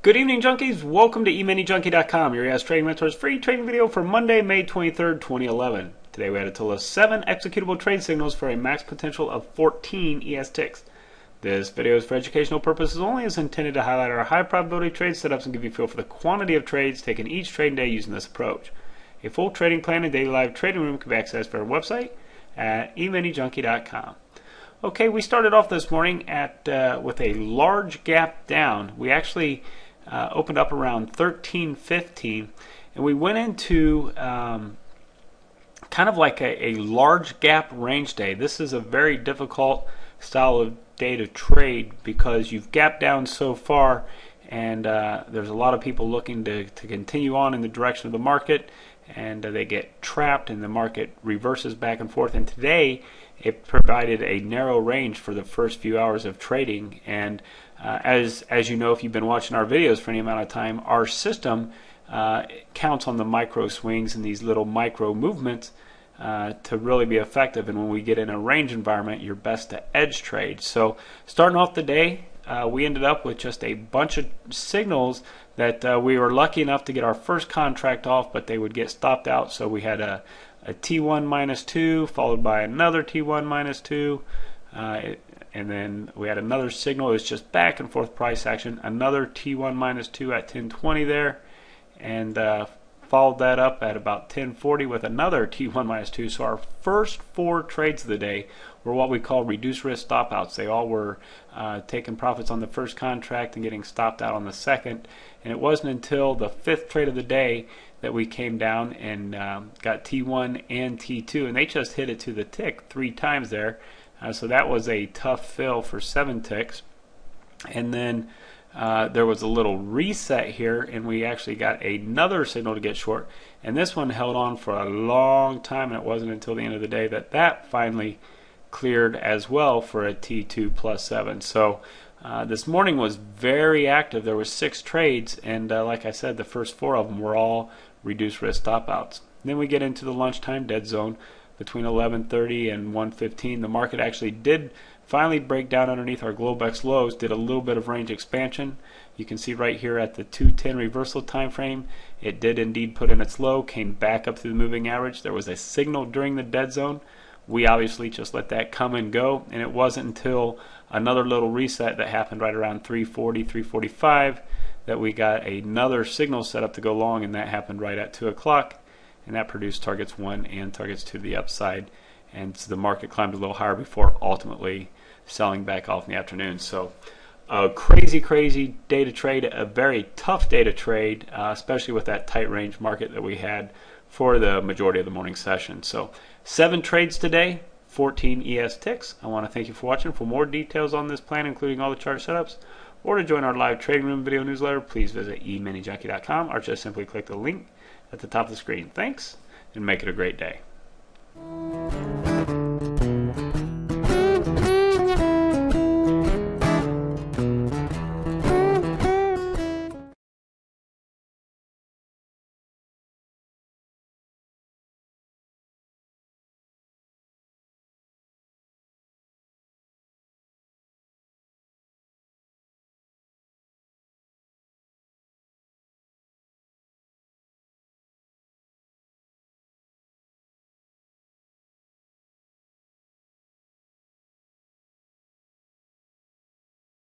Good evening, junkies. Welcome to EminiJunkie.com, your ES trading mentor's free trading video for Monday, May 23rd, 2011. Today we had a total of 7 executable trade signals for a max potential of 14 ES ticks. This video is for educational purposes only and is intended to highlight our high probability trade setups and give you a feel for the quantity of trades taken each trading day using this approach. A full trading plan and daily live trading room can be accessed from our website at EminiJunkie.com. Okay, we started off this morning with a large gap down. We actually opened up around 13.15, and we went into kind of like a large gap range day. This is a very difficult style of day to trade because you've gapped down so far, and there's a lot of people looking to continue on in the direction of the market, and they get trapped and the market reverses back and forth. And today it provided a narrow range for the first few hours of trading, and as you know, if you've been watching our videos for any amount of time, our system counts on the micro swings and these little micro movements to really be effective. And when we get in a range environment, you're best to edge trade. So starting off the day, we ended up with just a bunch of signals that we were lucky enough to get our first contract off, but they would get stopped out. So we had a T1 minus 2 followed by another T1 minus 2, and then we had another signal. It was just back and forth price action, another T1 minus 2 at 10.20 there, and followed that up at about 10.40 with another T1 minus 2. So our first 4 trades of the day were what we call reduced risk stop outs. They all were taking profits on the first contract and getting stopped out on the second. And it wasn't until the 5th trade of the day that we came down and got T1 and T2, and they just hit it to the tick 3 times there. So that was a tough fill for 7 ticks. And then there was a little reset here, and we actually got another signal to get short. And this one held on for a long time, and it wasn't until the end of the day that finally cleared as well for a T2 plus 7. So this morning was very active. There were 6 trades, and like I said, the first 4 of them were all reduced risk stop outs. Then we get into the lunchtime dead zone between 11:30 and 1:15. The market actually did finally break down underneath our Globex lows, did a little bit of range expansion. You can see right here at the 210 reversal time frame, it did indeed put in its low, came back up to the moving average. There was a signal during the dead zone. We obviously just let that come and go, and it wasn't until another little reset that happened right around 340, 345 that we got another signal set up to go long, and that happened right at 2 o'clock, and that produced targets 1 and targets to the upside, and so the market climbed a little higher before ultimately selling back off in the afternoon. So a crazy day to trade, a very tough day to trade, especially with that tight range market that we had for the majority of the morning session. So 7 trades today, 14 ES ticks. I want to thank you for watching. For more details on this plan, including all the chart setups, or to join our live trading room video newsletter, please visit EminiJunkie.com or just simply click the link at the top of the screen. Thanks, and make it a great day.